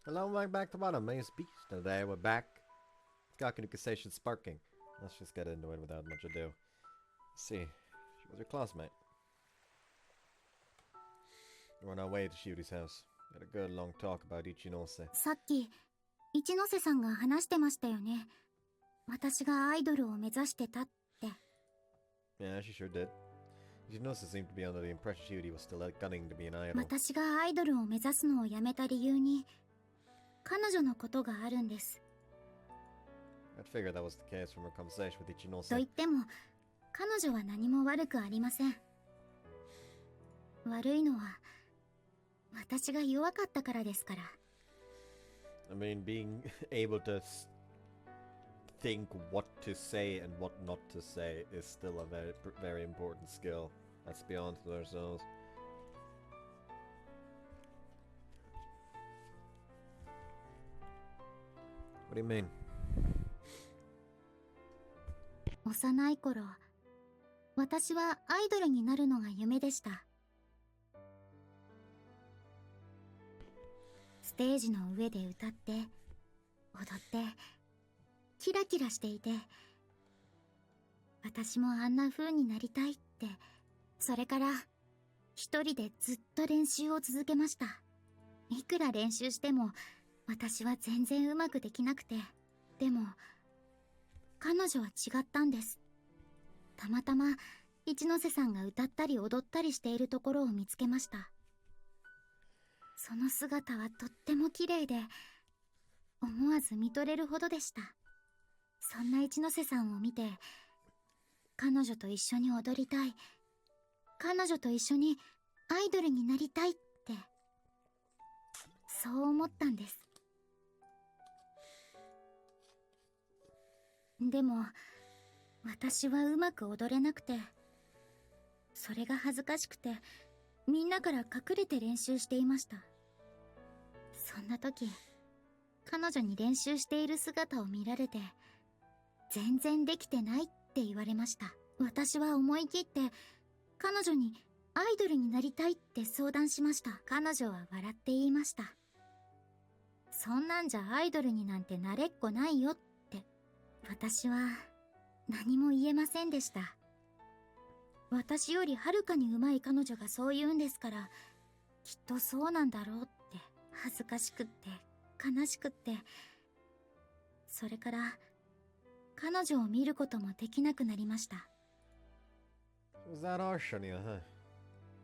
Hello, welcome back to bottom. Nice beast. Today we're back. Kakenuke Seishun sparking. Let's just get into it without much ado. Let's see. She was your classmate. We're on our way to Shiori's house. We had a good long talk about Ichinose. さっき、一ノ瀬さんが話してましたよね。私がアイドルを目指してたって。Yeah, she sure did. Ichinose seemed to be under the impression Shiori was still gunning to be an idol. 私がアイドルを目指すのをやめた理由に、彼女のことがあるんです。I'd figured that was the case from her conversation with と Ichinose. 言っても、彼女は何も悪くありません。悪いのは、私が弱かったからですから。I mean, being able to think what to say and what not to say is still a very, very important skill. Let's be honest with ourselves. What do you mean? 幼い頃、私はアイドルになるのが夢でした。ステージの上で歌って、踊って、キラキラしていて、私もあんな風になりたいって、それから一人でずっと練習を続けました。いくら練習しても私は全然うまくできなくて、でも彼女は違ったんです。たまたま一ノ瀬さんが歌ったり踊ったりしているところを見つけました。その姿はとっても綺麗で、思わず見とれるほどでした。そんな一ノ瀬さんを見て、彼女と一緒に踊りたい、彼女と一緒にアイドルになりたいって、そう思ったんです。でも、私はうまく踊れなくて、それが恥ずかしくて、みんなから隠れて練習していました。そんな時、彼女に練習している姿を見られて、全然できてないって言われました。私は思い切って、彼女にアイドルになりたいって相談しました。彼女は笑って言いました。そんなんじゃアイドルになんてなれっこないよって。私は何も言えませんでした。私よりはるかに上手い彼女がそう言うんですから、きっとそうなんだろうって、恥ずかしくって悲しくって、それから彼女を見ることもできなくなりました。So was that harsh on you, huh?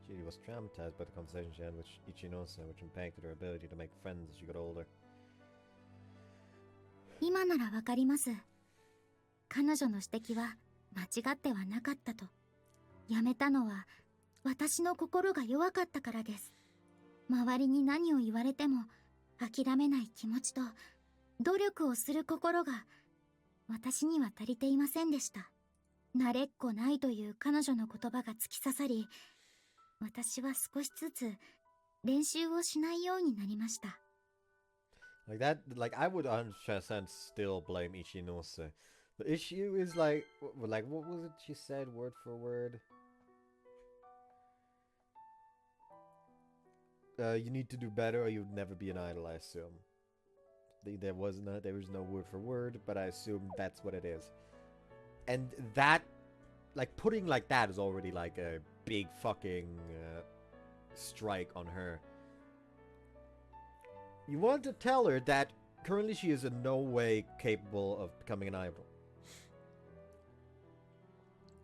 Judy was traumatized by the conversation she had with Ichinose, which impacted her ability to make friends as she got older. 今ならわかります。彼女の指摘は間違ってはなかったと。やめたのは私の心が弱かったからです。周りに何を言われても諦めない気持ちと努力をする心が私には足りていませんでした。慣れっこないという彼女の言葉が突き刺さり、私は少しずつ練習をしないようになりました。Like that, like I would 100% still blame Ichinose. The issue is like what was it she said word for word? You need to do better or you'd never be an idol, I assume. There was no word for word, but I assume that's what it is. And that, like, putting like that is already like a big fucking strike on her. You want to tell her that currently she is in no way capable of becoming an idol.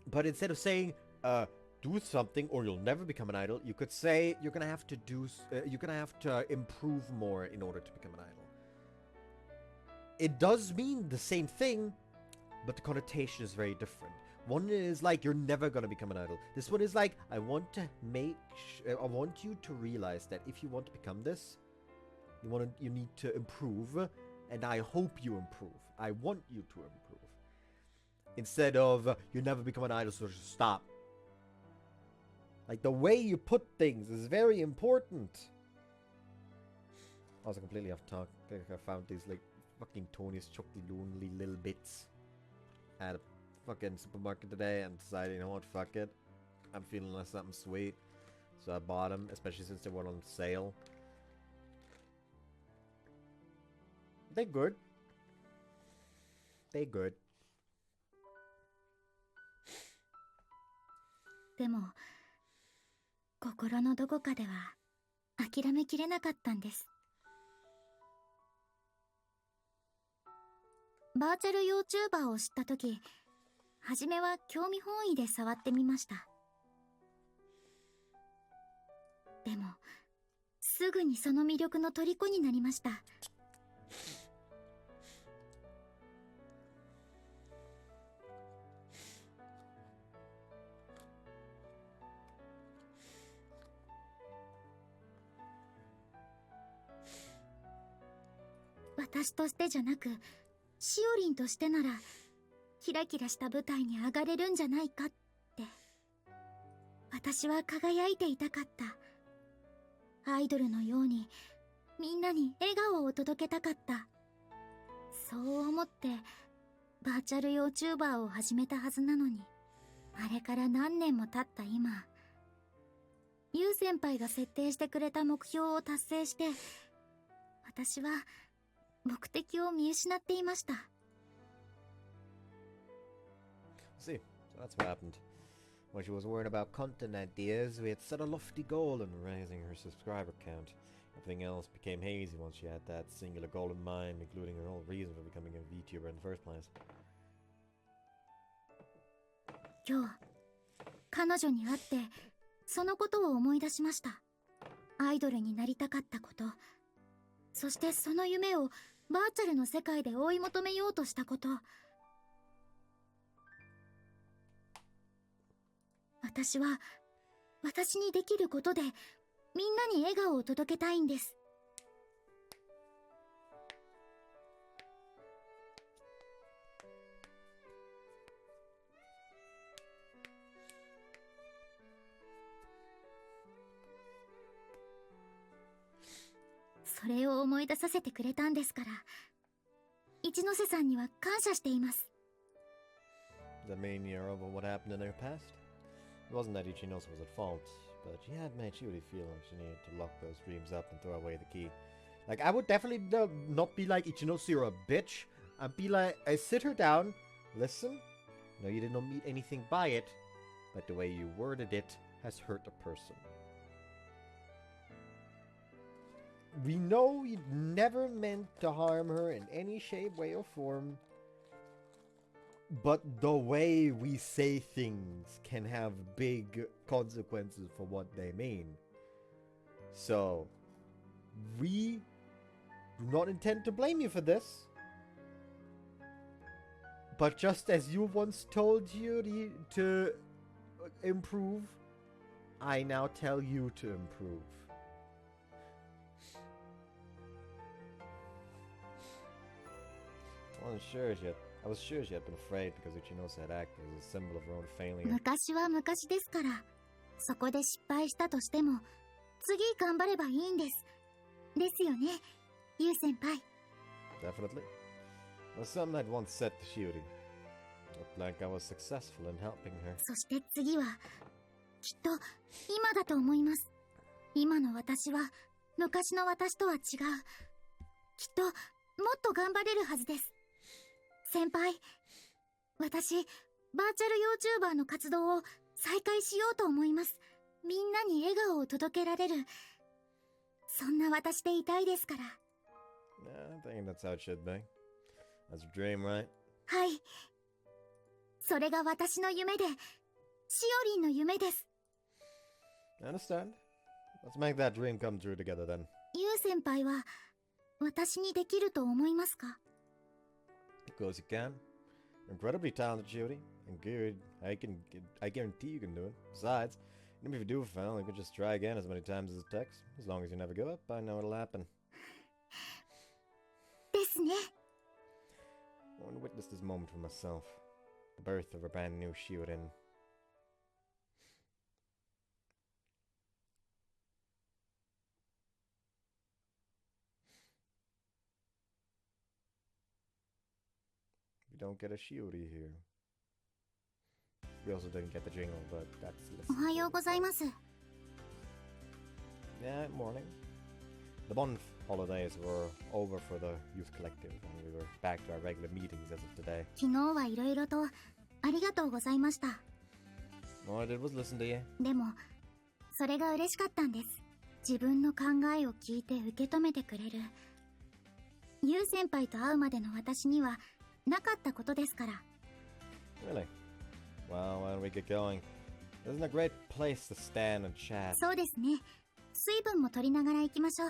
But instead of saying, do something or you'll never become an idol, you could say you're gonna have to improve more in order to become an idol. It does mean the same thing, but the connotation is very different. One is like you're never gonna become an idol. This one is like I want you to realize that if you want to become this, you need to improve, and I hope you improve. I want you to improve. Instead of you never become an idol, so just stop. Like the way you put things is very important. I was completely off talk. I found these like fucking Tony's chocolate lonely little bits at a fucking supermarket today and decided, you know what, fuck it. I'm feeling like something sweet. So I bought them, especially since they were on sale. They good. They good. でも心のどこかでは諦めきれなかったんです。バーチャル YouTuber を知ったとき、初めは興味本位で触ってみました。でもすぐにその魅力の虜になりました。私としてじゃなく、しおりんとしてならキラキラした舞台に上がれるんじゃないかって、私は輝いていたかった。アイドルのようにみんなに笑顔を届けたかった。そう思ってバーチャル YouTuber を始めたはずなのに、あれから何年も経った今、ゆう先輩が設定してくれた目標を達成して、私は目的を見失っていました。See, so that's what happened. When she was worried about content ideas, we had set a lofty goal in raising her subscriber count. Everything else became hazy once she had that singular goal in mind, including her whole reason for becoming a VTuber in the first place. 今日、彼女に会ってそのことを思い出しました。アイドルになりたかったこと、そしてその夢をバーチャルの世界で追い求めようとしたこと。私は私にできることでみんなに笑顔を届けたいんです。それを思い出させてくれたんですから、一ノ瀬さんには感謝しています。 Does that mean you're over what happened in her past? It wasn't that Ichinose was at fault, but she had made Shiori feel like she needed to lock those dreams up and throw away the key. Like, I would definitely not be like, Ichinose, you're a bitch. I'd be like, I sit her down, listen, no, you did not mean anything by it, but the way you worded it has hurt a person. We know you never meant to harm her in any shape, way, or form. But the way we say things can have big consequences for what they mean. So, we do not intend to blame you for this. But just as you once told Yuri to improve, I now tell you to improve. I wasn't sure yet. I was sure she had been afraid because Ichinose had acted as a symbol of her own failure. 昔は昔ですから、そこで失敗したとしても次頑張ればいいんです。ですよね、ゆう先輩。 Definitely. It was something I'd once said to Shiori. Looked like I was successful in helping her. そして次はきっと今だと思います。今の私は昔の私とは違う。きっともっと頑張れるはずです。先輩、私バーチャル YouTuber の活動を再開しようと思います。みんなに笑顔を届けられる、そんな私でいたいですから。 I think that's how it should be. That's a dream, right? はい、それが私の夢で、しおりんの夢です。 I understand. Let's make that dream come true together then. ゆう先輩は私にできると思いますか？ Of course you can. You're incredibly talented, Shiori. And good. I guarantee you can do it. Besides, even if you do fail, you can just try again as many times as it takes. As long as you never give up, I know it'll happen. ですね。 I want to witness this moment for myself. The birth of a brand new Shiorin. We don't get a Shiori here. We also didn't get the jingle, but that's おはようございます。Yeah, morning. The holidays were over for the youth collective and we were back to our regular meetings as of today. 昨日はいろいろとありがとうございました。 All I did was listen to you. でもそれが嬉しかったんです。自分の考えを聞いて受け止めてくれる。ユウ先輩と会うまでの私にはなかったことですから。 Really? Well, why don't we get going? Isn't a great place to stand and chat? そうですね。水分も取りながら行きましょう。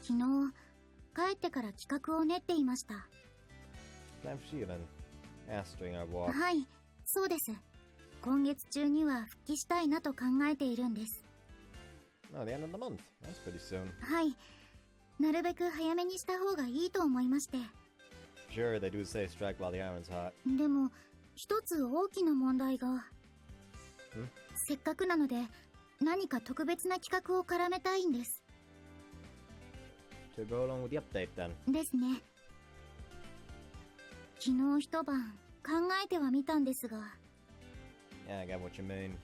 昨日帰ってから企画を練っていました。 Time for Shiorin. Asked during our walk. はい、そうです。今月中には復帰したいなと考えているんです。 Oh, the end of the month. That's pretty soon. はい、なるべく早めにした方がいいと思いまして。 Sure, they do say strike while the iron's hot. でも一つ大きな問題が。せっかくなので何か特別な企画を絡めたいんです。 To go along with the update then. ですね。昨日一晩考えてはみたんですが。 Yeah, I get what you mean.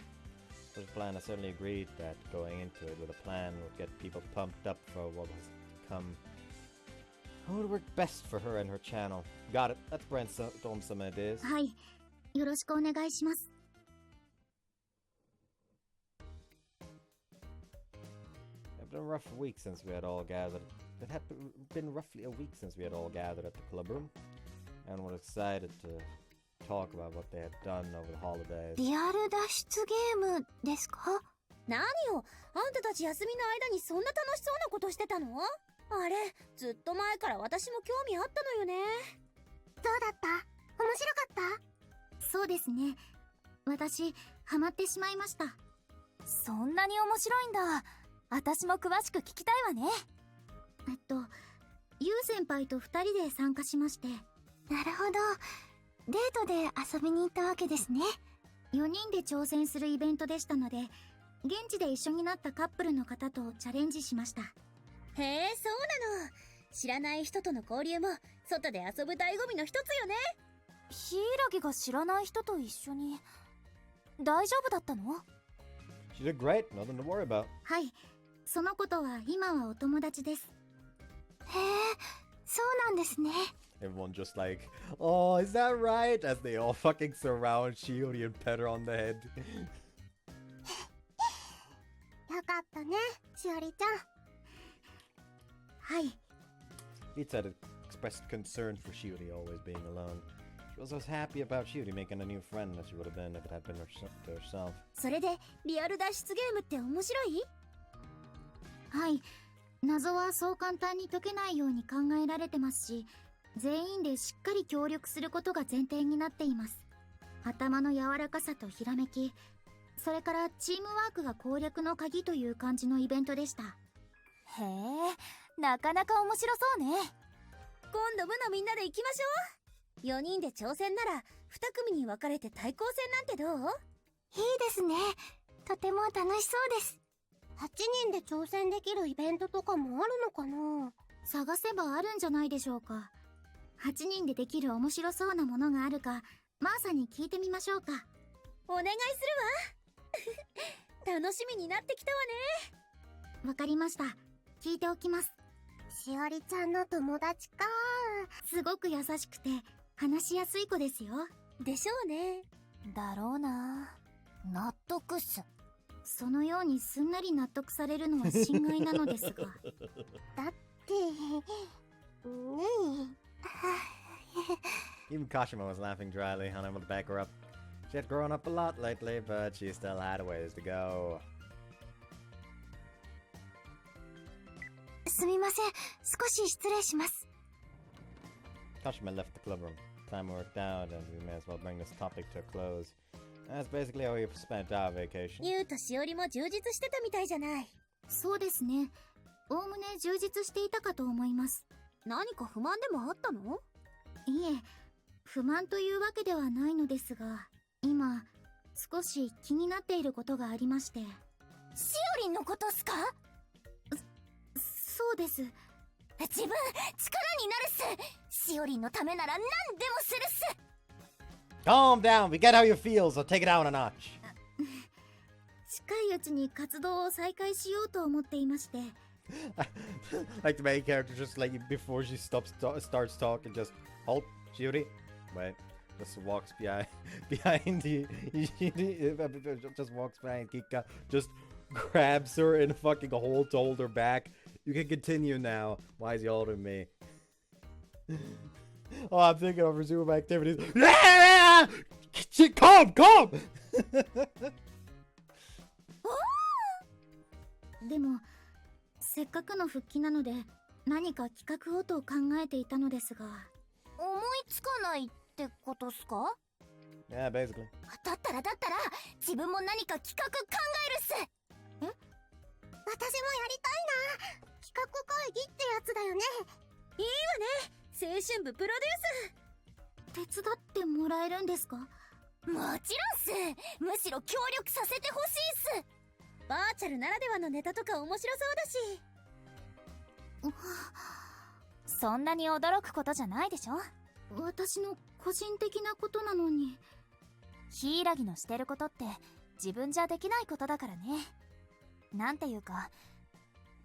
For the plan, I certainly agreed that going into it with a plan would get people pumped up for what was to come. How would work best for her and her channel? Got it. Let's brainstorm some ideas. はい、よろしくお願いします。 It's been a rough week since we had all gathered. It had been roughly a week since we had all gathered at the club room, and were excited to talk about what they had done over the holidays. リアル脱出ゲームですか？何よ、あんたたち休みの間にそんな楽しそうなことしてたの？あれ、ずっと前から私も興味あったのよね。どうだった？面白かった？そうですね。私、ハマってしまいました。そんなに面白いんだ。私も詳しく聞きたいわね。ユウ先輩と2人で参加しまして。なるほど。デートで遊びに行ったわけですね。4人で挑戦するイベントでしたので、現地で一緒になったカップルの方とチャレンジしました。へえ、そうなの。知らない人との交流も外で遊ぶ醍醐味の一つよね。ヒイラギが知らない人と一緒に大丈夫だったの？ She did great. Nothing to worry about. はい、そのことは今はお友達です。へえ、そうなんですね。 Everyone just like, oh, is that right? As they all fucking surround Shiori and pet her on the head. よかったね、しおりちゃん。はい。Itza had expressed concern for Shiori always being alone. She was as happy about Shiori making a new friend as she would have been if it had been to herself. それでリアル脱出ゲームって面白い？はい。謎はそう簡単に解けないように考えられてますし、全員でしっかり協力することが前提になっています。頭の柔らかさとひらめき、それからチームワークが攻略の鍵という感じのイベントでした。へえ、なかなか面白そうね。今度部のみんなで行きましょう。4人で挑戦なら2組に分かれて対抗戦なんてどう？いいですね。とても楽しそうです。8人で挑戦できるイベントとかもあるのかな？探せばあるんじゃないでしょうか。8人でできる面白そうなものがあるか、マーさんに聞いてみましょうか。お願いするわ。楽しみになってきたわね。わかりました。聞いておきます。しおりちゃんの友達か。すごく優しくて話しやすい子ですよ。でしょうね。だろうな。納得っす。そのようにすんなり納得されるのは心外なのですが。だってねEven Kashima was laughing dryly, unable to back her up. She had grown up a lot lately, but she still had a ways to go. すみません。少し失礼します。Kashima left the club room. Time worked out, and we may as well bring this topic to a close. That's basically how we spent our vacation. ユウとしおりも充実してたみたいじゃない。そうですね。おおむね充実していたかと思います。何か不満でもあったの？いえ、不満というわけではないのですが、今少し気になっていることがありまして。しおりんのことっすか？そうです。自分、力になるっす。しおりんのためなら何でもするっす。Calm down. We get how you feel, so take it down a notch. 近いうちに活動を再開しようと思っていまして。Like the main character just like before she starts talking, just halt, Shiori. Wait, just walks behind the just walks behind Kika, just grabs her in a fucking hole to hold her back. You can continue now. Why is he holding me? Oh, I'm thinking of resuming my activities. Calm! でもせっかくの復帰なので何か企画をと考えていたのですが。思いつかないってことっすか？ Yeah, basically. だったら自分も何か企画考えるっす。え？私もやりたいな。企画会議ってやつだよね。いいわね、青春部プロデュース。手伝ってもらえるんですか？もちろんっす。むしろ協力させてほしいっす。バーチャルならではのネタとか面白そうだし。そんなに驚くことじゃないでしょ。私の個人的なことなのに。柊のしてることって自分じゃできないことだからね。なんていうか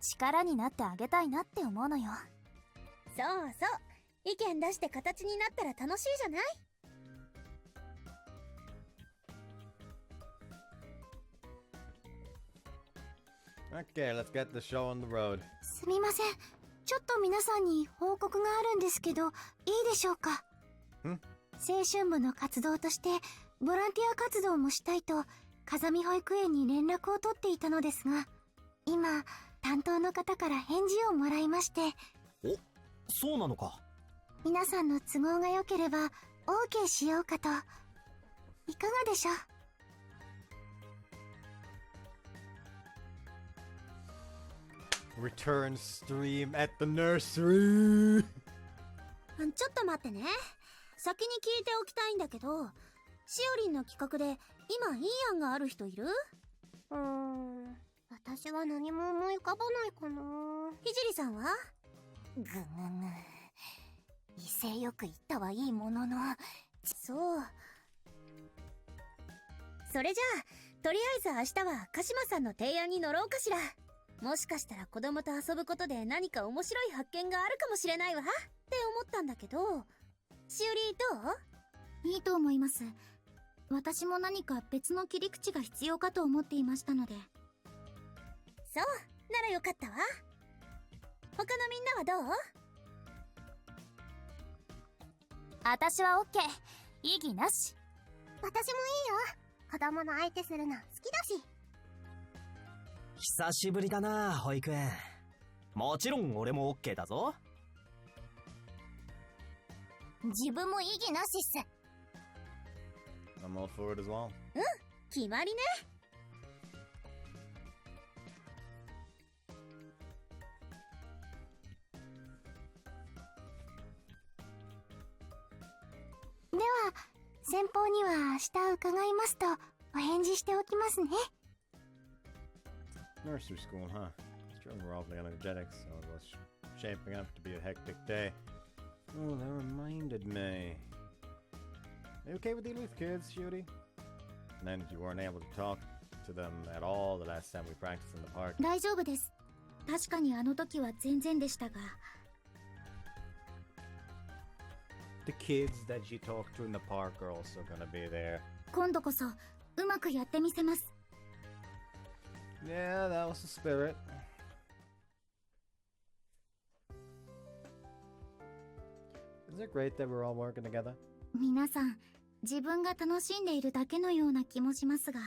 力になってあげたいなって思うのよ。そうそう、意見出して形になったら楽しいじゃない。Okay, let's get the show on the road. すみません、ちょっと皆さんに報告があるんですけど、いいでしょうか？青春部の活動としてボランティア活動もしたいと風見保育園に連絡を取っていたのですが、今担当の方から返事をもらいまして。お、そうなのか。皆さんの都合が良ければ OK しようかと。いかがでしょう？Return stream at the nursery. ちょっと待ってね。先に聞いておきたいんだけど、しおりんの企画で今いい案がある人いる？私は何も思い浮かばないかな。ひじりさんは？ぐぐぐ。威勢よく言ったはいいものの、そう。それじゃあ、とりあえず明日は鹿島さんの提案に乗ろうかしら。もしかしたら子供と遊ぶことで何か面白い発見があるかもしれないわって思ったんだけど、しおりどう？いいと思います。私も何か別の切り口が必要かと思っていましたので。そう、ならよかったわ。他のみんなはどう？私はオッケー。異議なし。私もいいよ。子供の相手するの好きだし。久しぶりだな、保育園。もちろん俺も OK だぞ。自分も異議なしっす。I'm all for it as well. 決まりね。では先方には明日伺いますとお返事しておきますね。Nursery school, huh? Children were awfully energetic, so it was shaping up to be a hectic day. Oh, that reminded me. Are you okay with dealing with kids, Shiori? And then you weren't able to talk to them at all the last time we practiced in the park. 大丈夫です。確かにあの時は全然でしたが。The kids that you talked to in the park are also gonna be there. 今度こそうまくやってみせます。Yeah, that was the spirit. Isn't it great that we're all working together? 皆さん、自分が楽しんでいるだけのような気もしますが。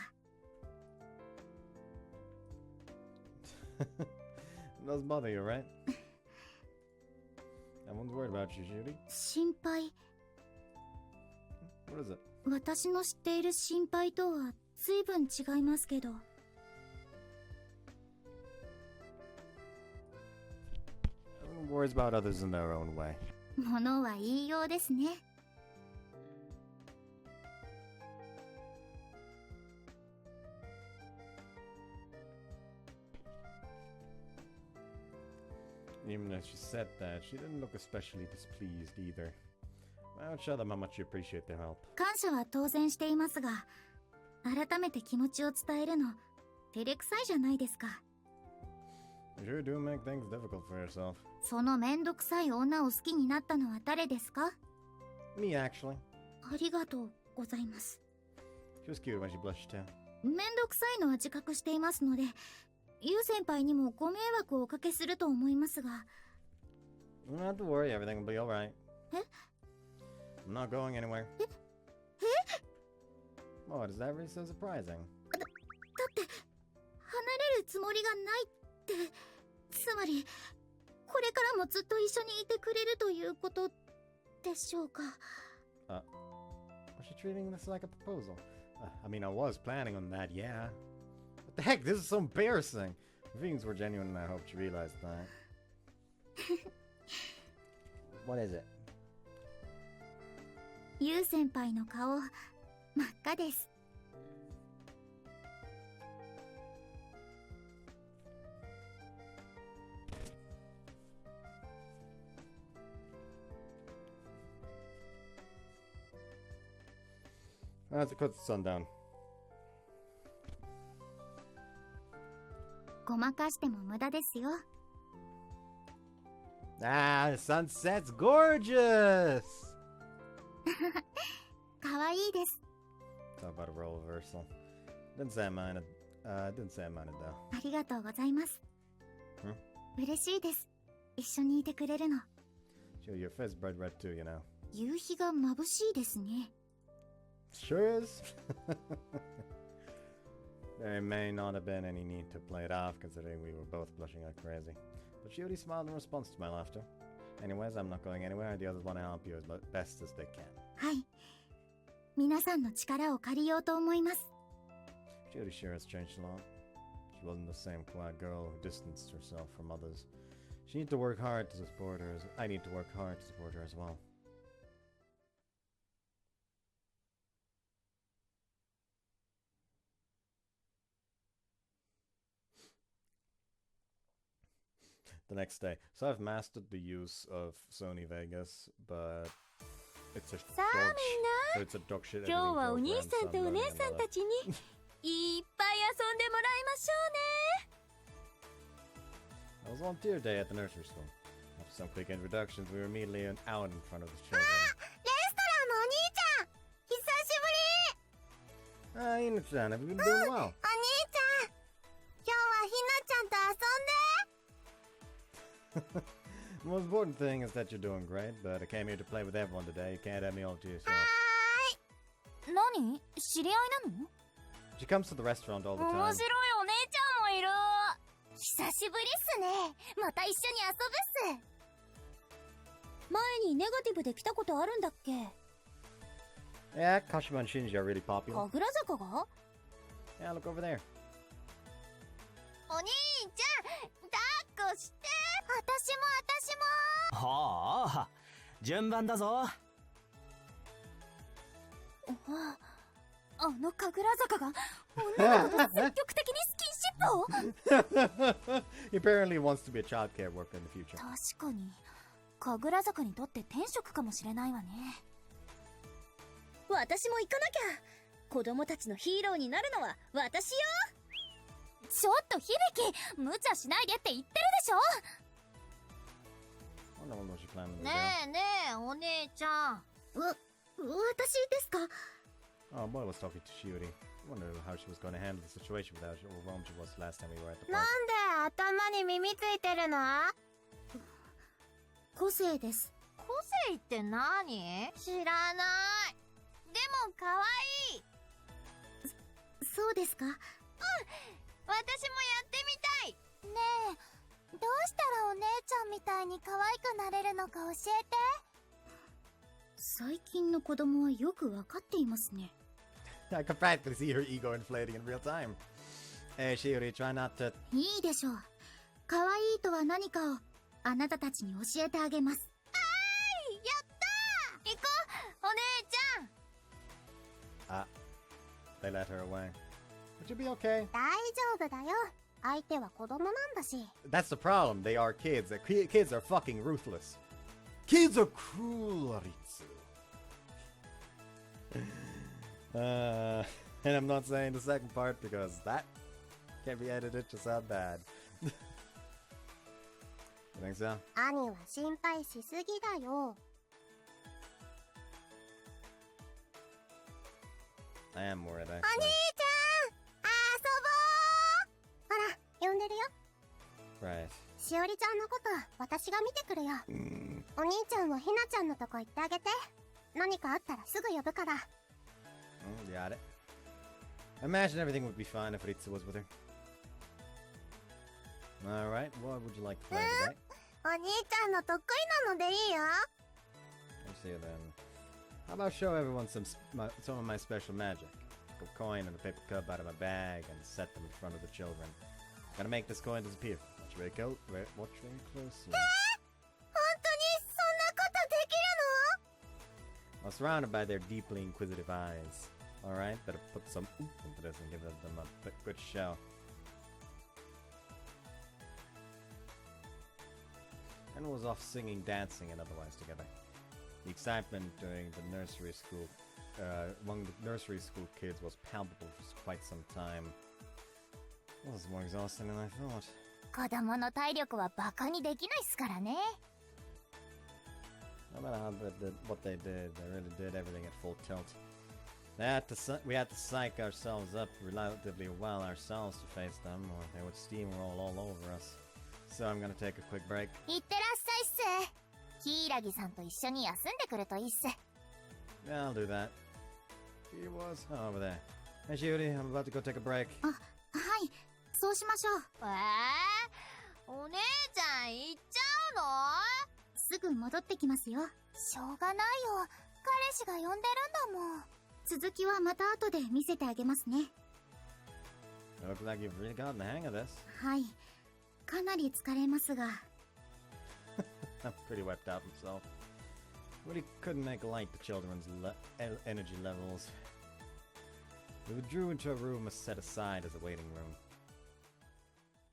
It doesn't bother you, right? I wasn't worried about you, Judy. 心配。What is it? 私の知っている心配とは随分違いますけど。Everyone worries about others in their own way. ものは言いようですね。Even as she said that, she didn't look especially displeased either. I would show them how much you appreciate their help. 感謝は当然していますが、改めて気持ちを伝えるの照れくさいじゃないですか。 You sure do make things difficult for yourself. そのめんどくさい女を好きになったのは誰ですか？ Me, actually. ありがとうございます。 She was cute when she blushed too. めんどくさいのは自覚していますので、ユウ先輩にもご迷惑をおかけすると思いますが。 Not to worry, everything will be alright. え？ I'm not going anywhere. え？ What is that really so surprising? だって離れるつもりがないって、つまりこれからもずっと一緒にいてくれるということでしょうか。 Was she treating this like a proposal? I mean, I was planning on that, yeah. What the heck? This is so embarrassing. My feelings were genuine and I hope she realized that. What is it? ユウ先輩の顔、真っ赤です。 Let's cut the sun down. ごまかしても無駄ですよ。 Ah, the sunset's gorgeous! かわいいです。 Talk about a role reversal. Didn't say I minded. Didn't say I minded though. ありがとうございます。嬉しいです。一緒にいてくれるの。 Sure, your face bright red too, you know. 夕日が眩しいですね。 Sure is. There may not have been any need to play it off, considering we were both blushing like crazy. But Shiori smiled in response to my laughter. Anyways, I'm not going anywhere. The others want to help you as best as they can. はい。皆さんの力を借りようと思います。 Shiori sure has changed a lot. She wasn't the same quiet girl who distanced herself from others. She needs to work hard to support her. I need to work hard to support her as well. The next day. So I've mastered the use of Sony Vegas, but it's a dog shit. 今日はお兄さんとお姉さんたちにいっぱい遊んでもらいましょうね。 It was volunteer day at the nursery school. After some quick introductions, we were immediately out in front of the children. レストランのお兄ちゃん、久しぶり。 Ina-chan, have you been doing well? お兄ちゃん、今日はひなちゃんと遊んで。 The most important thing is that you're doing great, but I came here to play with everyone today. You can't have me all to yourself. 何？知り合いなの？ She comes to the restaurant all the 面 time. 白いお姉ちゃんもいる。久しぶりっすね。また一緒に遊ぶっす。前にネガティブで来たことあるんだっけ？ Yeah, Kashima and Shinji are really popular. 神楽坂が？ Yeah, look over there. お兄ちゃん、抱っこして。私も。はあ、順番だぞ。あの神楽坂が女の子と積極的にスキンシップを。 He apparently wants to be a child care worker in the future. 確かに神楽坂にとって天職かもしれないわね。私も行かなきゃ。子供たちのヒーローになるのは私よ。ちょっと響き、無茶しないでって言ってるでしょ。 I wonder what she planning to do. ねえねえ、お姉ちゃん。私ですか？ Oh, boy was talking to Shiori. I wonder how she was going to handle the situation without how overwhelmed she was last time we were at the な park. んで頭に耳ついてるの？個性です。個性って何？知らない。でも可愛い。そうですか？私もやってみたい。ねえ、どうしたらお姉ちゃんみたいに可愛くなれるのか教えて。最近の子供はよくわかっていますね。 I can practically see her ego inflating in real time. Hey, Shiori, try not to... いいでしょう。可愛いとは何かをあなたたちに教えてあげます。やったー。行こう、お姉ちゃん。Ah, they let her away. But you'll be okay. 大丈夫だよ。相手は子供なんだし。 That's the problem. They are kids. Kids are fucking ruthless. Kids are cruel, Aritsu. And I'm not saying the second part because that Can't be edited to sound bad. You think so? 兄は心配しすぎだよ。 I am worried, お兄ちゃん、 actually. 遊ぼう。ほら、呼んでるよ。 Right. しおりちゃんのこと私が見てくるよ。お兄ちゃんはひなちゃんのとこ行ってあげて。何かあったらすぐ呼ぶから。Got it. I imagine everything would be fine if Ritsu was with her. Alright, what would you like to play today? お兄ちゃんの得意なのでいいよ。 Let's see then. How about show everyone some of my special magic? Take a coin and a paper cup out of my bag and set them in front of the children. Gotta make this coin disappear. Watch very closely. 本当にそんなことできるの？ Well, surrounded by their deeply inquisitive eyes. Alright, better put some oomph into this and give them a good show. Everyone was off singing, dancing, and otherwise together. The excitement during the nursery school, among the nursery school kids was palpable for quite some time. It was more exhausting than I thought. 子供の体力はバカにできないっすからね。 No matter what they did, they really did everything at full tilt. We had to psych ourselves up relatively well ourselves to face them, or they would steamroll all over us. So I'm gonna take a quick break. いってらっしゃいっす。ヒイラギさんと一緒に休んでくるといいっす。 Yeah, I'll do that. He was over there. Hey, Shiori, I'm about to go take a break. はい、そうしましょう。お姉ちゃん行っちゃうの？すぐ戻ってきますよ。しょうがないよ。彼氏が呼んでるんだもん。続きはまた後で見せてあげますね。Looks like you've really gotten the hang of this. はい。かなり疲れますが。I'm pretty wiped out myself. Really couldn't make light the children's energy levels. We withdrew into a room set aside as a waiting room.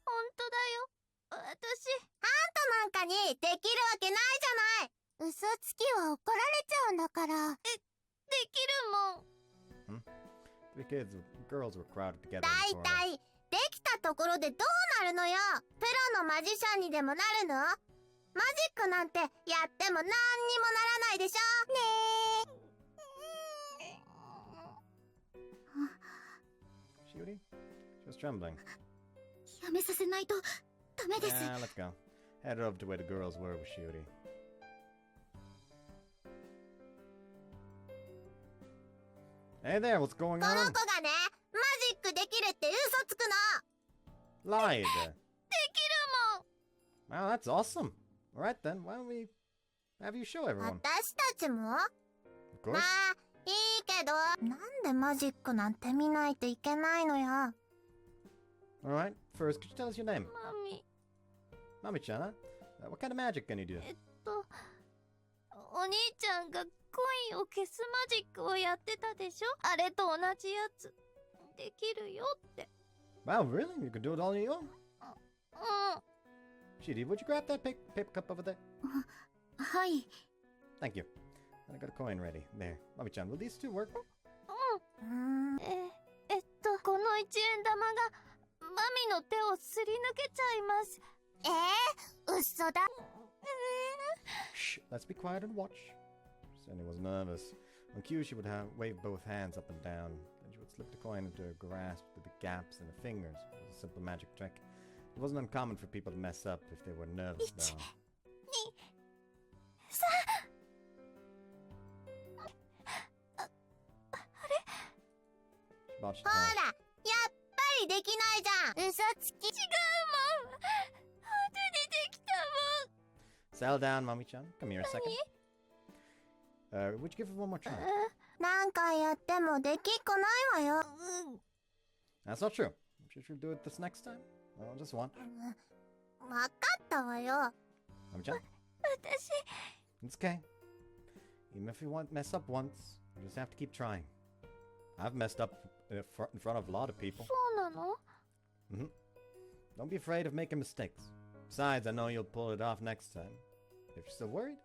本当だよ。私。あんたなんかにできるわけないじゃない。嘘つきは怒られちゃうんだから。できるもん。Girls were crowded together. だいたいできたところでどうなるのよ。プロのマジシャンにでもなるの？マジックなんてやってもなんにもならないでしょ。ねえ。Shiori? She was trembling. やめさせないとダメです。Yeah, let's go. Headed over to where the girls were with Shiori. Hey there, what's going この on? 子がね、マジックできるって嘘つくの。 Lied. できるもん。 Wow, that's awesome. Alright then, why don't we have you show everyone? 私たちも？ Of ま course. あ、いいけど。なんでマジックなんて見ないといけないのよ。 Alright, first, could you tell us your name? マミ。 Mami-chan, huh? What kind of magic can you do? お兄ちゃんがコインを消すマジックをやってたでしょ？あれと同じやつ。できるよって。 Wow, really? You can do it all on your own? うん。 Shiri, would you grab that paper cup over there? はい。Thank you. And I got a coin ready. There. Mami-chan, will these two work? この一円玉がマミの手をすり抜けちゃいます。嘘だ。Shh, let's be quiet and watch. Sandy was nervous. On cue, she would wave both hands up and down. Then she would slip the coin into her grasp with the gaps in her fingers. It was a simple magic trick. It wasn't uncommon for people to mess up if they were nervous, though. ほら、やっぱりできないじゃん。嘘つき。違うもん。本当にできたもん。Settle down, Mommy-chan. Come here a second. Would you give it one more try? 何回やってもできっこないわよ。That's not true. I'm sure she'll do it this next time. Oh, just one. わかったわよ。Mommy-chan? 私。 It's okay. Even if you mess up once, you just have to keep trying. I've messed up in front of a lot of people. そうなの？ Don't be afraid of making mistakes. Besides, I know you'll pull it off next time. If you're still worried,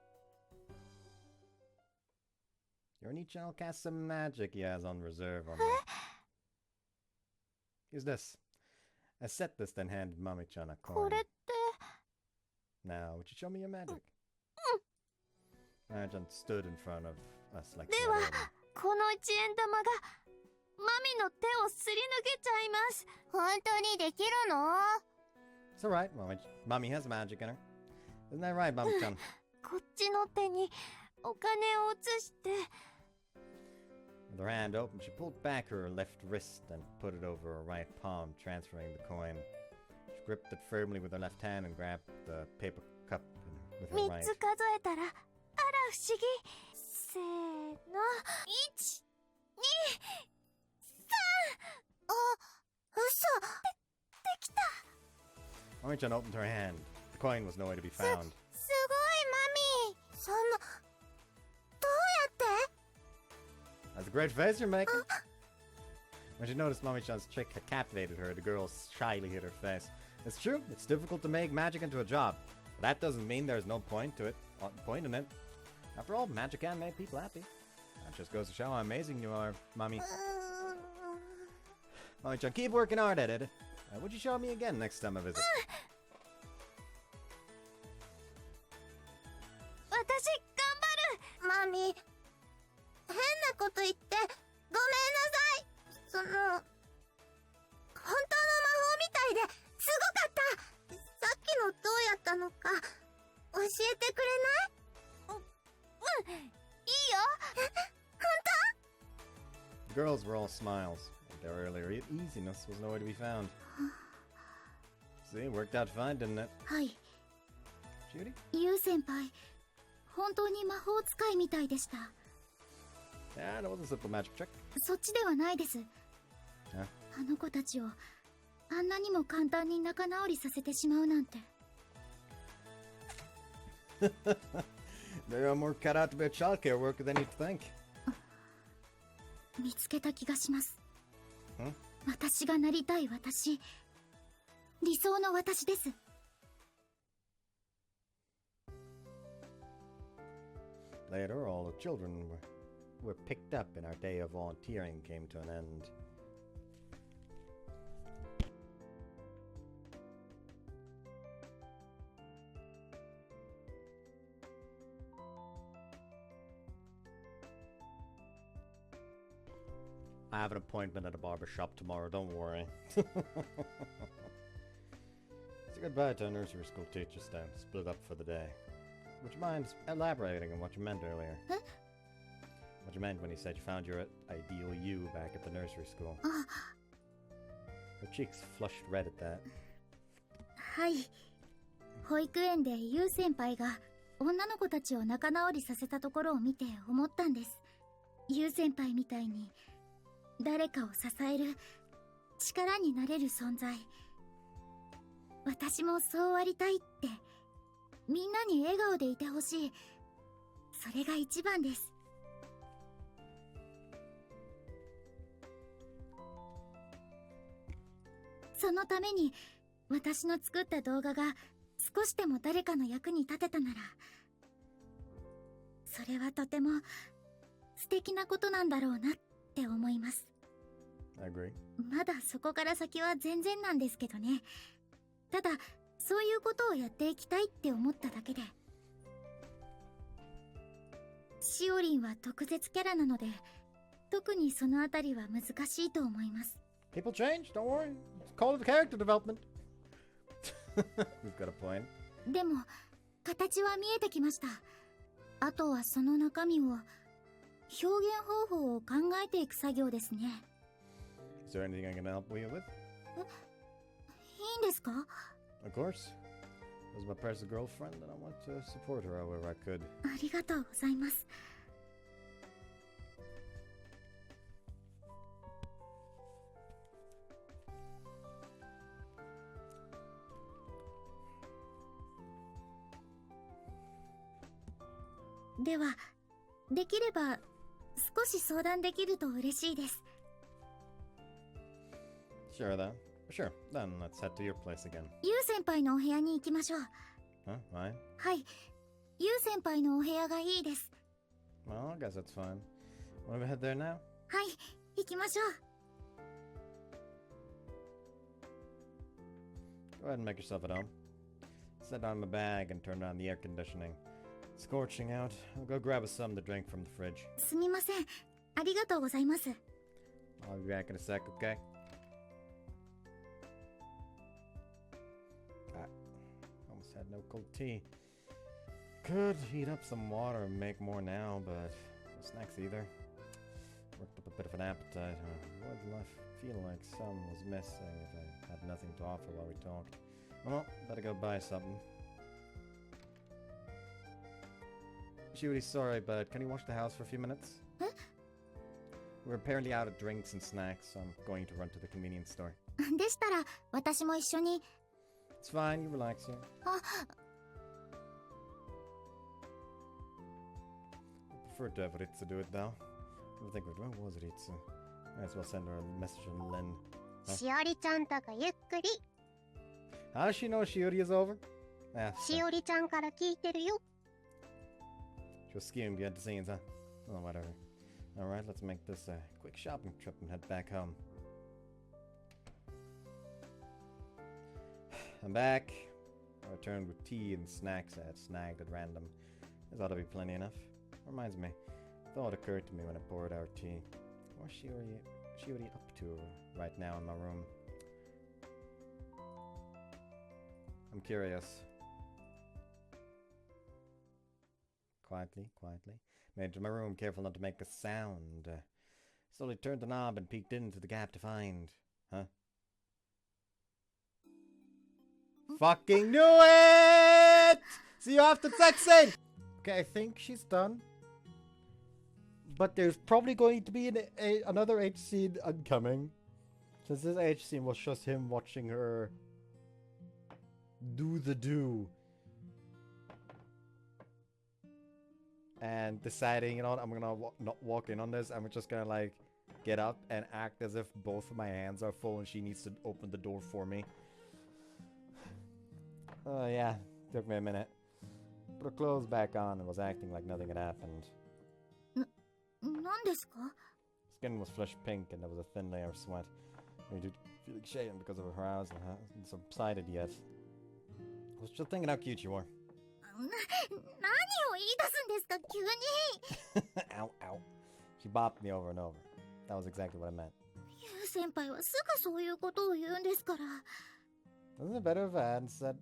your Nichan will cast some magic he has on reserve on me. Use this. I said this, then handed Mami-chan a こ coin. れって Now, would you show me your magic? Mami-chan stood in front of us like で that は earlier. この一円玉がマミの手をすり抜けちゃいます。本当にできるの？ It's alright, Mommy has magic in her. Isn't that right, Mami-chan? こっちの手にお金を移して。 With her hand open, she pulled back her left wrist and put it over her right palm, transferring the coin. She gripped it firmly with her left hand and grabbed the paper cup with her 3 right. つ数えたら、あら不思議。せーの。1、2、3。あ、嘘。できた。 Mami-chan opened her hand. The coin was nowhere to be found. すごい、マミー。そんな、どうやって？ That's a great face you're making. When she noticed Mami-chan's trick had captivated her, the girl shyly hid her face. It's true, it's difficult to make magic into a job. But that doesn't mean there's no point in it. After all, magic can make people happy. That just goes to show how amazing you are, Mami. Mami-chan, keep working hard at it. Would you show me again next time I visit? 私、頑張る。マミー、変なこと言って、ごめんなさい。その、本当の魔法みたいですごかった。さっきのどうやったのか、教えてくれない？うん、いいよ。The girls were all smiles. Their earlier easiness was nowhere to be found. See, it worked out fine, didn't it? はい。 Judy? ユウ先輩、本当に魔法使いみたいでした。 Yeah, that was a simple magic trick. そっちではないです。あの子たちをあんなにも簡単に仲直りさせてしまうなんて。They are more cut out to be a childcare worker than you'd think. 見つけた気がします。ん？私がなりたい私、理想の私です。Later, all the children were picked up and our day of volunteering came to an end. I have an appointment at a barber shop tomorrow, don't worry. Say goodbye to our nursery school teacher staff, split up for the day. Would you mind elaborating on what you meant earlier? Huh? What you meant when you said you found your ideal you back at the nursery school. Her cheeks flushed red at that. はい。保育園でユウ先輩が女の子たちを仲直りさせたところを見て思ったんです。ユウ先輩みたいに誰かを支える力になれる存在。私もそうありたいって、みんなに笑顔でいてほしい。それが一番です。そのために私の作った動画が少しでも誰かの役に立てたなら、それはとても素敵なことなんだろうなって思います。 I agree. まだそこから先は全然なんですけどね。ただそういうことをやっていきたいって思っただけで。しおりんは特別キャラなので、特にそのあたりは難しいと思います。 People change, don't worry. It's called character development. You've got a point. でも形は見えてきました。あとはその中身を、表現方法を考えていく作業ですね。 Is there anything I can help you with? いいんですか？ Of course. As my personal girlfriend, and I want to support her however I could. ありがとうございます。では、できれば少し相談できると嬉しいです。 Sure then. Sure. Then let's head to your place again. ユウ先輩のお部屋に行きましょう。Huh? Fine? はい。ユウ先輩のお部屋がいいです。 Well, I guess that's fine. Want to head there now? はい、行きましょう。Go ahead and make yourself at home. Set down my bag and turn on the air conditioning. It's scorching out. I'll go grab us something to drink from the fridge. すみません。ありがとうございます。 I'll be back in a sec, okay? Almost had no cold tea. Could heat up some water and make more now, but no snacks either. Worked up a bit of an appetite. Would life feel like some was missing if I had nothing to offer while we talked? Well, better go buy something. Shiori, sorry, but can you watch the house for a few minutes? Huh? We're apparently out of drinks and snacks, so I'm going to run to the convenience store. でしたら、私も一緒に。 It's fine, you relax here. あ、 I prefer to have Ritsu do it though. I think where was Ritsu? Might as well send her a message on Lin. しおりちゃんとこゆっくり。 How does she know Shiori is over? Ah, しおりちゃんから聞いてるよ。 she was skiing behind the scenes, huh? Oh, whatever. Alright, let's make this a quick shopping trip and head back home. I'm back. I returned with tea and snacks I had snagged at random. This ought to be plenty enough. Reminds me, a thought occurred to me when I poured our tea. What's Shiori up to right now in my room? I'm curious. Quietly. Made it to my room, careful not to make a sound. Slowly turned the knob and peeked into the gap to find... Huh? Fucking knew it! See you after sex scene! Okay, I think she's done. But there's probably going to be another H scene upcoming. Since this H scene was just him watching her do the do. And deciding, you know, I'm gonna not walk in on this. I'm just gonna like get up and act as if both of my hands are full and she needs to open the door for me. Oh yeah, took me a minute. Put her clothes back on and was acting like nothing had happened. 何ですか? Skin was flush pink and there was a thin layer of sweat. I did feeling shaken because of her arousal hadn't subsided yet. I was just thinking how cute you were. 何を言い出すんですか、急に。 Ow, ow. She bopped me over and over. That was exactly what I meant. ユウ先輩はすぐそういうことを言うんですから。 Isn't it better if I hadn't said...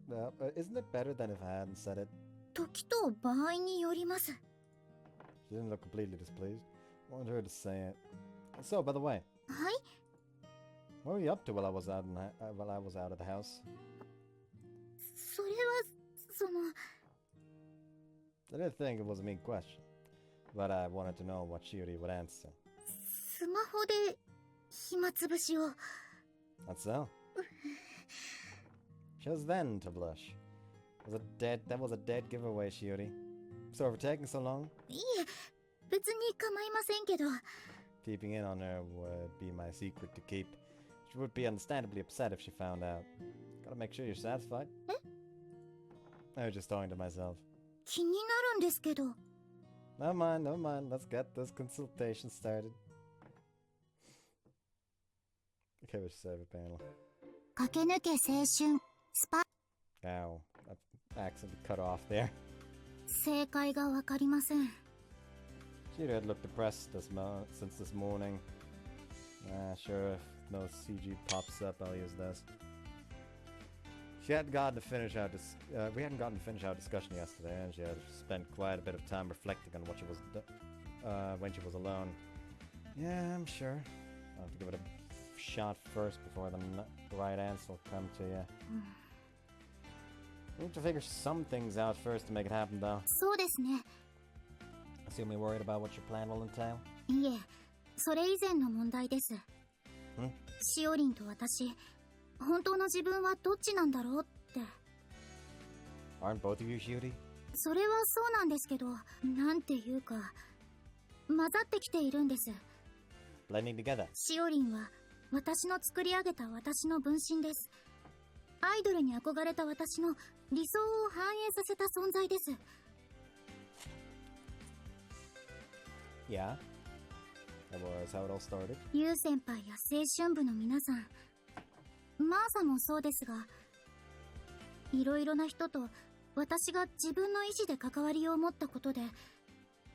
isn't it better than if I hadn't said it? 時と場合によります。 She didn't look completely displeased. I wanted her to say it. So, by the way, はい? what were you up to while I was out of the house? それは、その... I didn't think it was a mean question, but I wanted to know what Shiori would answer. スマホで暇つぶしを。 That's so. Just then to blush. That was a dead giveaway, Shiori. So for taking so long? いえ、別に構いませんけど。 Keeping in on her would be my secret to keep. She would be understandably upset if she found out. Gotta make sure you're satisfied. I was just talking to myself. 気になるんですけど。 Never mind. Let's get this consultation started. Okay, what's your favorite panel? 駆け抜け青春スパ Ow, I accidentally cut off there. 正解がわかりません。 She had looked depressed since this morning. Sure, if no CG pops up, I'll use this. She hadn't gotten to finish our we hadn't gotten to finish our discussion yesterday, and she had spent quite a bit of time reflecting on what she was when she was alone. Yeah, I'm sure. I'll have to give it a shot first before the right answer will come to you. We need to figure some things out first to make it happen, though. そうですね。 Assume you're worried about what your plan will entail? いえ、それ以前の問題です。しおりんと私、本当の自分はどっちなんだろうって。 Aren't both of you Shiori? それはそうなんですけど、なんていうか、混ざってきているんです。 Blending together. しおりんは、私の作り上げた私の分身です。アイドルに憧れた私の理想を反映させた存在です。 Yeah. That was how it all started. ユウ先輩や青春部の皆さん、マーサもそうですが、いろいろな人と私が自分の意志で関わりを持ったことで、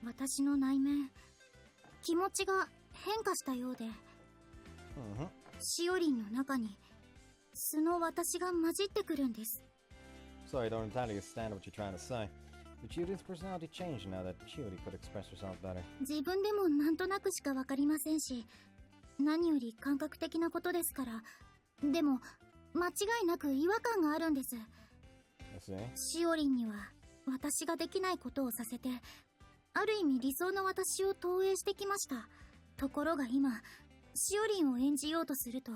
私の内面、気持ちが変化したようで、しおりんの中に素の私が混じってくるんです。 Sorry, I don't entirely understand what you're trying to say. But Shiorin's personality changed now that Shiori could express herself better. 自分でもなんとなくしかわかりませんし、何より感覚的なことですから。でも間違いなく違和感があるんです。しおりんには私ができないことをさせて、ある意味理想の私を投影してきました。ところが今、しおりんを演じようとすると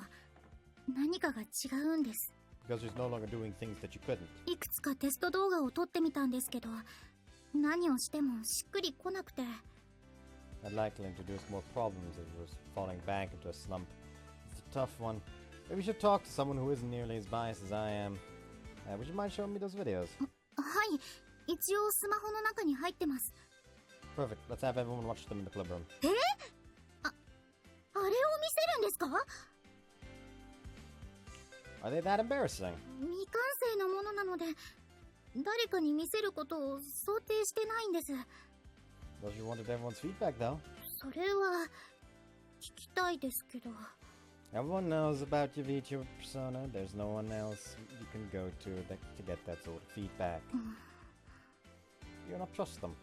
何かが違うんです。Because she's no longer doing things that you couldn't. いくつかテスト動画を撮ってみたんですけど、何をしてもしっくりこなくて。 I'd likely introduce more problems if it was falling back into a slump. It's a tough one. Maybe you should talk to someone who isn't nearly as biased as I am. Would you mind showing me those videos? はい、一応スマホの中に入ってます。 Perfect. Let's have everyone watch them in the club room. あれを見せるんですか？ Are they that embarrassing? 未完成のものなので、誰かに見せることを想定してないんです。 Well, you wanted everyone's feedback, though. それは聞きたいですけど。 Everyone knows about your VTuber persona. There's no one else you can go to get that sort of feedback. You'll not trust them. い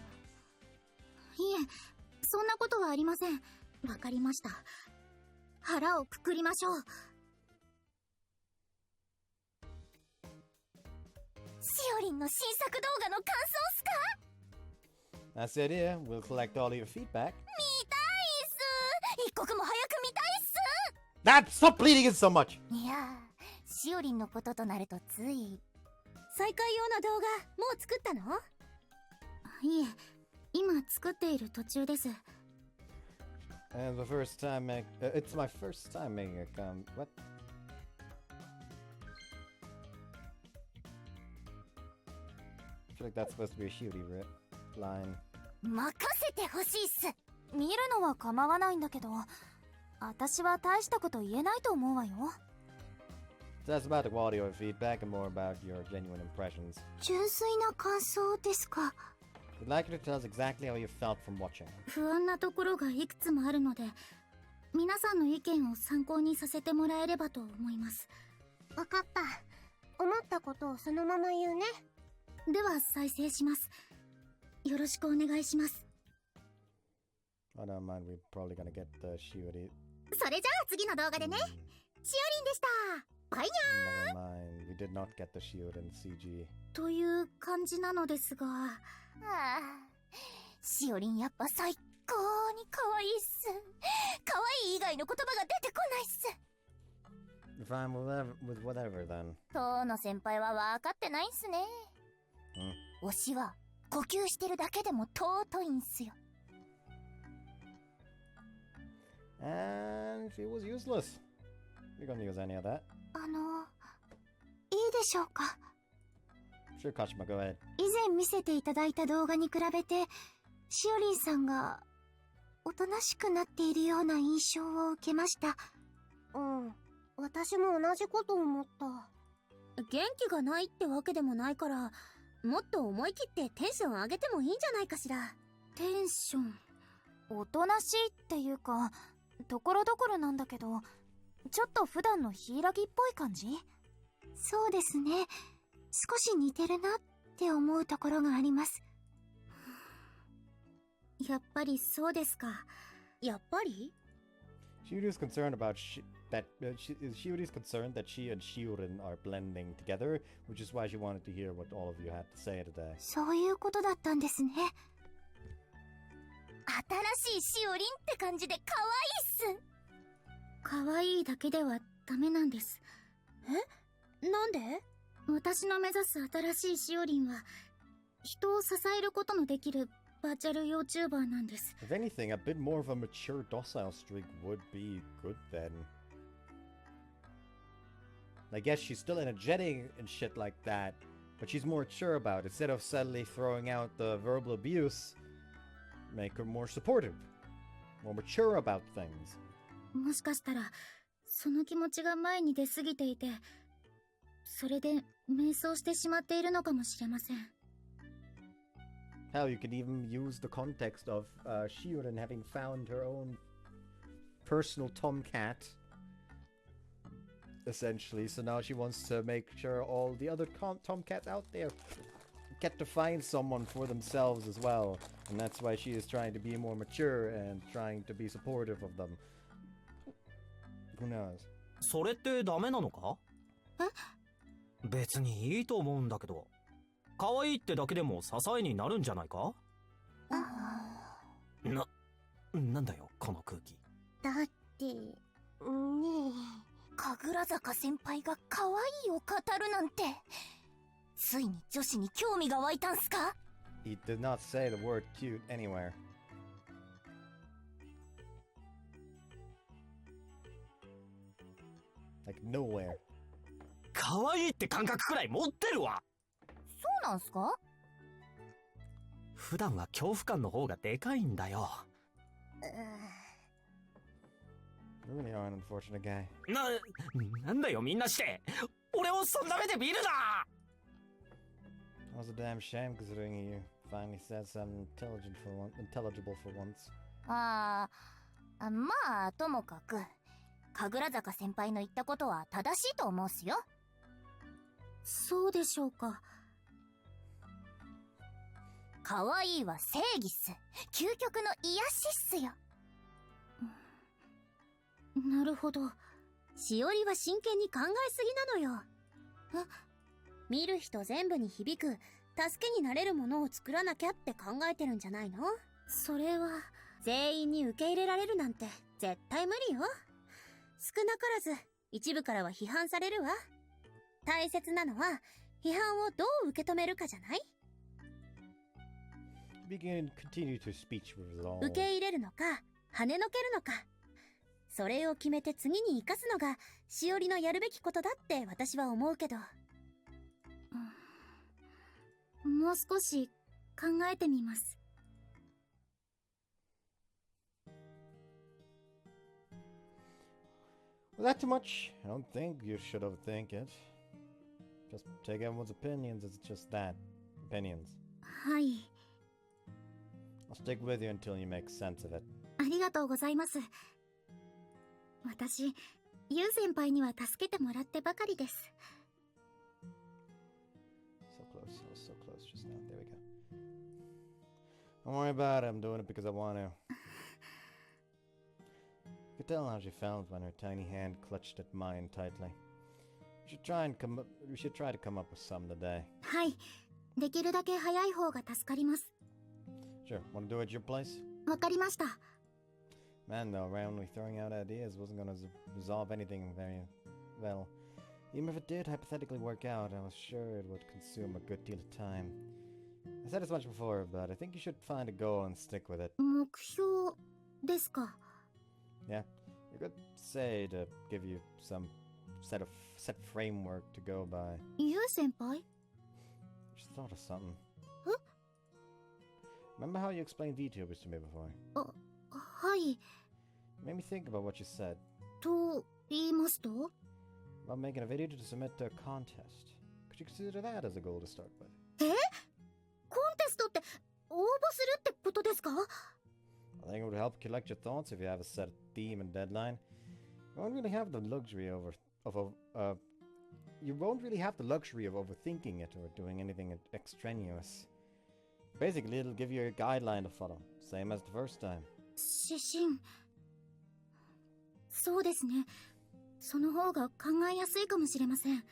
え、そんなことはありません。わかりました。腹をくくりましょう。しおりんの新作動画の感想っすか？ That's the idea. We'll collect all your feedback. 見たいっす。一刻も早く見たいっす。 That stop bleeding it so much. いやー、しおりんのこととなるとつい。再開用の動画もう作ったの？いえ、今作っている途中です。 And the first time it's my first time making a what? I feel like that's supposed to be a Shiori-Route line. 任せてほしいっす。見るのは構わないんだけど、私は大したこと言えないと思うわよ。 So that's about the quality of feedback and more about your genuine impressions. 純粋な感想ですか？ We'd like you to tell us exactly how you felt from watching. 不安なところがいくつもあるので、皆さんの意見を参考にさせてもらえればと思います。わかった。思ったことをそのまま言うね。では再生します。よろしくお願いします。 Oh, never mind. We're probably gonna get the Shiori. それじゃあ次の動画でね。しおりんでした。バイニャー。 Never mind. We did not get the Shiorin CG. という感じなのですが。ああ、しおりんやっぱ最高に可愛いっす。可愛い以外の言葉が出てこないっす。Fine with whatever then. 当の先輩は分かってないんすね。推しは呼吸してるだけでも尊いんすよ。 And she was useless. We don't use any of that. いいでしょうか？ Sure, Kashima, go ahead. 以前見せていただいた動画に比べて、しおりんさんがおとなしくなっているような印象を受けました。うん、私も同じこと思った。元気がないってわけでもないから、もっと思い切ってテンション上げてもいいんじゃないかしら。テンション。おとなしいっていうか、ところどころなんだけど、ちょっと普段の柊っぽい感じ？そうですね。少し似てるなって思うところがあります。やっぱりそうですか。やっぱり？ Shiori's concerned about Shiori's concerned that she and Shiorin are blending together, which is why she wanted to hear what all of you had to say today. そういうことだったんですね。新しいしおりんって感じで可愛いっす。可愛いだけではダメなんです。え？なんで？私の目指す新しいしおりんは、人を支えることのできるバーチャル YouTuber なんです。If anything, a bit more of a mature, docile streak would be good then. I guess she's still energetic and shit like that, but she's more mature about it. Instead of suddenly throwing out the verbal abuse, make her more supportive, more mature about things. もしかしたら、その気持ちが前に出すぎていて、それで迷走してしまっているのかもしれません。Hell, you could even use the context of Shiorin having found her own personal tomcat, essentially. So now she wants to make sure all the other tomcats out there get to find someone for themselves as well. And that's why she is trying to be more mature and trying to be supportive of them. Who knows? それってダメなのか？別にいいと思うんだけど。可愛いってだけでも支えになるんじゃないか？なんだよこの空気。だってねえ、神楽坂先輩が可愛いを語るなんて、ついに女子に興味が湧いたんすか？ He did not say the word cute anywhere. Like nowhere. 可愛いって感覚くらい持ってるわ。そうなんすか？普段は恐怖感の方がでかいんだよ。You really are an unfortunate guy. なんだよみんなして。俺をそんな目で見るな。That was a damn shame considering you finally said something intelligible for once. まあともかく、神楽坂先輩の言ったことは正しいと思うっすよ。そうでしょうか。可愛いは正義っす。究極の癒しっすよ。なるほど。しおりは真剣に考えすぎなのよ。見る人全部に響く、助けになれるものを作らなきゃって考えてるんじゃないの？それは、全員に受け入れられるなんて絶対無理よ。少なからず、一部からは批判されるわ。大切なのは、批判をどう受け止めるかじゃない？Continue to speech resolve. 受け入れるのか、跳ねのけるのか。それを決めて次に生かすのが、しおりのやるべきことだって私は思うけど。もう少し考えてみます。Was that too much? I don't think you should overthink it. Just take everyone's opinions as just that. Opinions. はい。I'll stick with you until you make sense of it. ありがとうございます。私、ユウ先輩には助けてもらってばかりです。So close, so close just now. There we go. Don't worry about it. I'm doing it because I want to. You could tell how she felt when her tiny hand clutched at mine tightly. We should try to come up with some today. はい。できるだけ早い方が助かります。Sure. Want to do it at your place? わかりました。Man, though, randomly throwing out ideas wasn't going to resolve anything very well. Even if it did hypothetically work out, I was sure it would consume a good deal of time. I said this much before, but I think you should find a goal and stick with it. 目標ですか? Yeah, you could say to give you some set framework to go by. ユウ先輩? Just thought of something. え? Remember how you explained VTubers to me before? はい。 Made me think about what you said. と言いますと? About making a video to submit to a contest. Could you consider that as a goal to start with? コンテストって応募するってことですか? I think it would help collect your thoughts if you have a set theme and deadline. You won't really have the luxury of overthinking it or doing anything extraneous. Basically, it'll give you a guideline to follow, same as the first time. 指針。そうですね。その方が考えやすいかもしれません。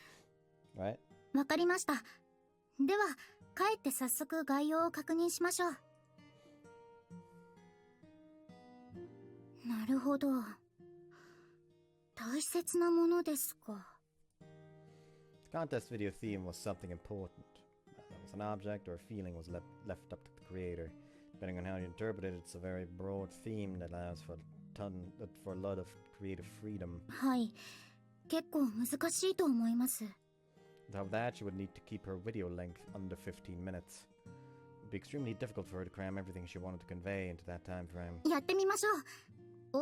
Right? わかりました。では、帰って早速概要を確認しましょう。なるほど。大切なものですか。The contest video theme was something important. That was an object or a feeling was left up to the creator. Depending on how you interpret it, it's a very broad theme that allows for a lot of creative freedom. はい。結構難しいと思います。Without that, she would need to keep her video length under 15 minutes. It would be extremely difficult for her to cram everything she wanted to convey into that time frame. やってみましょ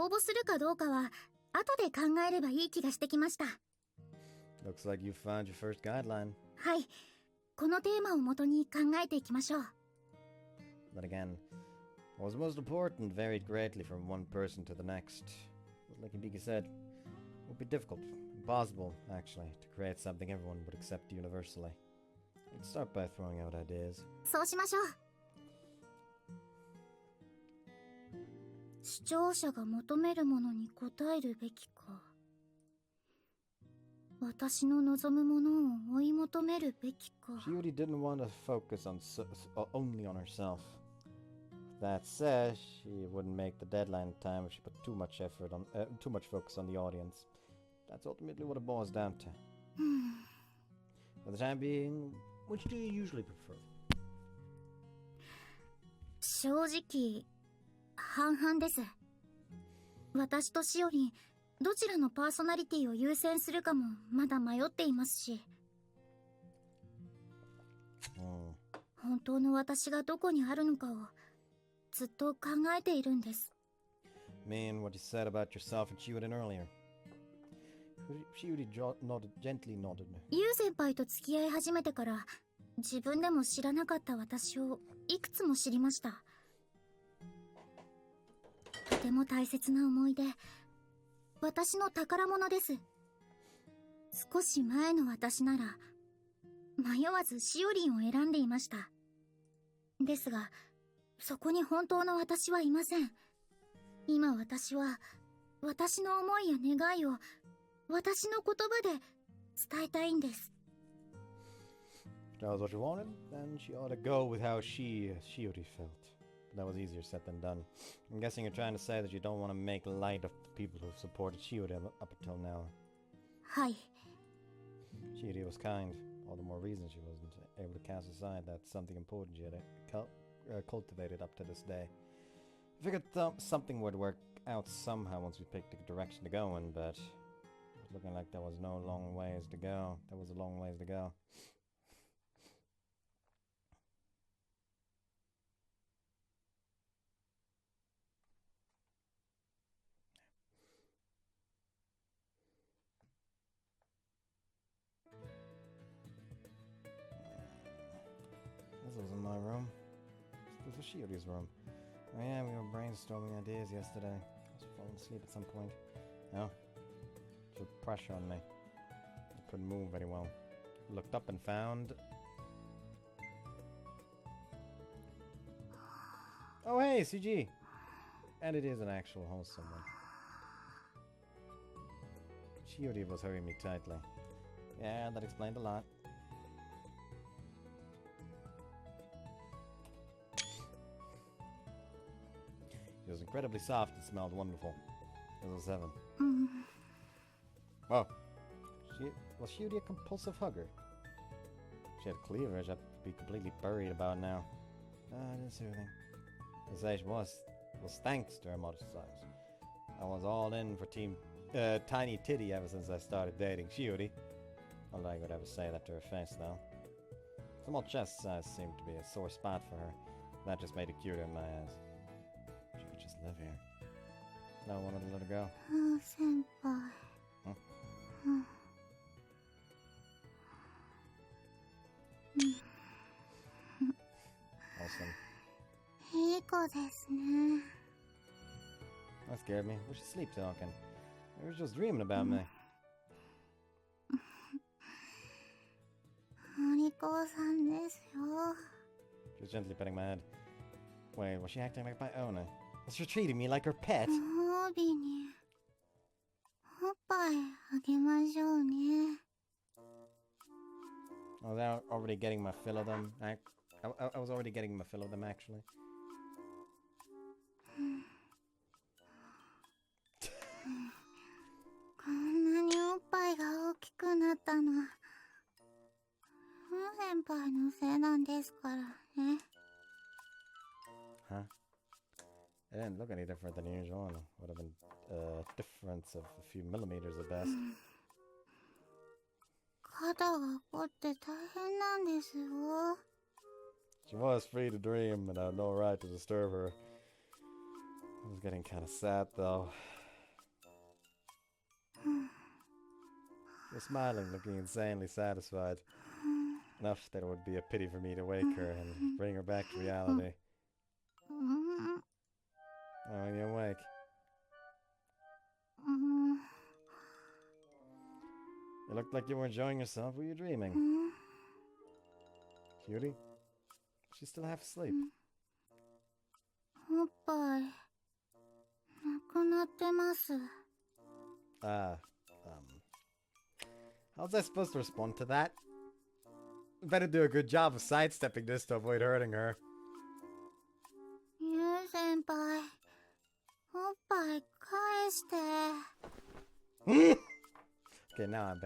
う。応募するかどうかは、後で考えればいい気がしてきました。Looks like you found your first guideline. はい。このテーマをもとに考えていきましょう。But again, what was most important varied greatly from one person to the next. Like Hibiki said, it would be difficult, impossible, actually, to create something everyone would accept universally. Let's start by throwing out ideas. そうしましょう。視聴者が求めるものに応えるべきか。私の望むものを追い求めるべきか。Shiori didn't want to focus on only on herself. That said, she wouldn't make the deadline in time if she put too much effort on, too much focus on the audience. That's ultimately what it boils down to. For the time being, which do you usually prefer? 正直、半々です。私としおりん、どちらのパーソナリティを優先するかもまだ迷っていますし。本当の私がどこにあるのかをずっと考えているんです。Mean what you said about yourself and Shiorin earlier. Shiori gently nodded. ユウ先輩と付き合い始めてから自分でも知らなかった私をいくつも知りました。とても大切な思い出、私の宝物です。少し前の私なら迷わずしおりんを選んでいました。ですがそこに本当の私はいません。今私は私の思いや願いを私の言葉で伝えたいんです。If that was what you wanted, then she ought to go with how Shiori felt. But that was easier said than done. I'm guessing you're trying to say that you don't want to make light of the people who've supported Shiori up until now. はい。Shiori was kind. All the more reason she wasn't able to cast aside that something important she had cultivated up to this day. I figured something would work out somehow once we picked the direction to go in, but it was looking like there was no long ways to go. There was a long ways to go. This wasn't my room. This was Shiori's room. Oh yeah, we were brainstorming ideas yesterday. I was falling asleep at some point. No. She put pressure on me. I couldn't move very well. Looked up and found... Oh hey, CG! And it is an actual wholesome one. Shiori was hugging me tightly. Yeah, that explained a lot. It was incredibly soft and smelled wonderful. It was a 7. Oh. Was Shiori a compulsive hugger? She had cleavage I'd be completely buried about now. It is soothing. The Seishun was thanks to her modest size. I was all in for Team Tiny Titty ever since I started dating Shiori. Although I could ever say that to her face though. Small chest size seemed to be a sore spot for her. That just made it cuter in my eyes. She could just live here. No one wanted to let her go. Senpai. Huh? Awesome. いい子ですね。 That scared me. Was she sleep talking? Maybe she was dreaming about me. お利口さんですよ。 She was gently petting my head. Wait, was she acting like my owner? Was she treating me like her pet? ご褒美におっぱいあげましょうね。 I was already getting my fill of them. I was already getting my fill of them, actually. こんなにおっぱいが大きくなったのは先輩のせいなんですからね。 Huh? It didn't look any different than usual. Would have been a difference of a few millimeters at best. 肩が凝って大変なんですよ。 She was free to dream, and I had no right to disturb her. I was getting kind of sad, though. She was smiling, looking insanely satisfied. enough that it would be a pity for me to wake her and bring her back to reality. Oh, are you awake? You looked like you were enjoying yourself. Were you dreaming? Shiori? She's still half asleep. おっぱいなくなってます。 How was I supposed to respond to that? Better do a good job of sidestepping this to avoid hurting her. ゆう先輩、おっぱい返して。 Okay, now I'm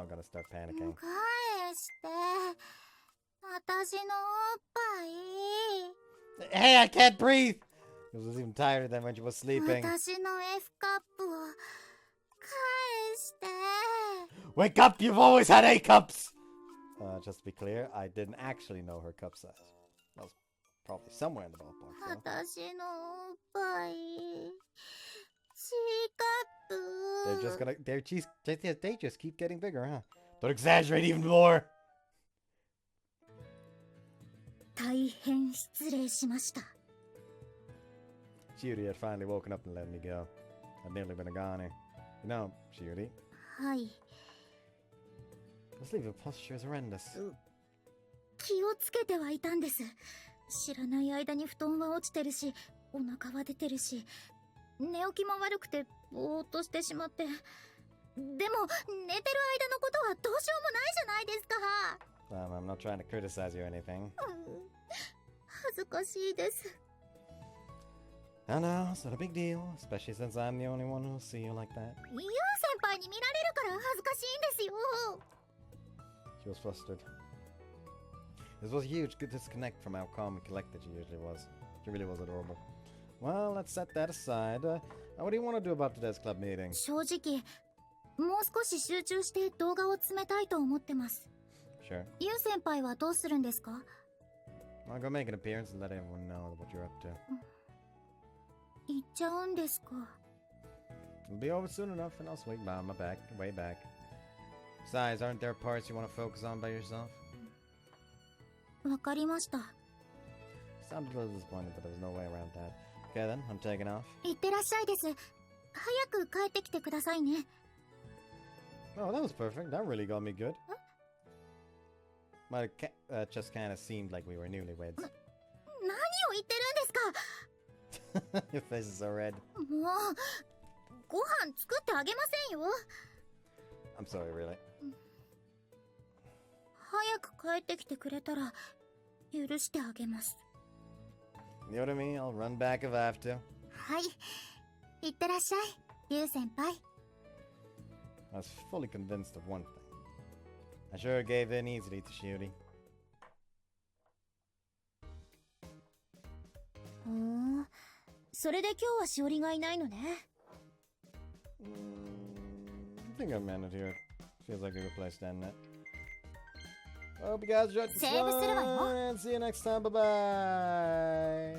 gonna start panicking. 返して。私のおっぱい。 Hey, I can't breathe! She was even tired than when she was sleeping. 私の F カップを返して。 Wake up! You've always had A cups! Just to be clear, I didn't actually know her cup size. That was probably somewhere in the ballpark. 私のおっぱい。C カップ。 They just keep getting bigger, huh? Don't exaggerate even more! 大変失礼しました。 Shiori had finally woken up and let me go. I'd nearly been a goner. You know, Shiori, はい。 the sleep of posture is horrendous. 気をつけてはいたんです。知らない間に布団は落ちてるし、お腹は出てるし、寝起きも悪くてぼーっとしてしまって。でも、寝てる間のことはどうしようもないじゃないですか。I'm not trying to criticize you or anything. 恥ずかしいです。 I know, it's not a big deal, especially since I'm the only one who'll see you like that. ユウ先輩に見られるから恥ずかしいんですよ。 She was flustered. This was a huge disconnect from how calm and collected she usually was. She really was adorable. Well, let's set that aside. What do you want to do about today's club meeting? 正直、もう少し集中して動画を詰めたいと思ってます。 Sure. ユウ先輩はどうするんですか？ I'll go make an appearance and let everyone know what you're up to. 行っちゃうんですか？ It'll be over soon enough and I'll swing by my way back. Besides, aren't there parts you want to focus on by yourself? わかりました。 Sounded a little disappointed, but there was no way around that. Okay then, I'm taking off. 行ってらっしゃいです。早く帰ってきてくださいね。 Oh, that was perfect. That really got me good. Well, it just kind of seemed like we were newlyweds. 何を言ってるんですか？ Your face is so red. もう、ご飯作ってあげませんよ。 I'm sorry, really. 早く帰ってきてくれたら許してあげます。 You know what I mean? I'll run back if I have to. はい。いってらっしゃい、ユウ先輩。 I was fully convinced of one thing. I sure gave in easily to Shiori. それで今日はしおりがいないのね。I think I've managed here. Feels like a good place to end that. Hope you guys enjoyed the Save us, show, and see you next time. Bye bye.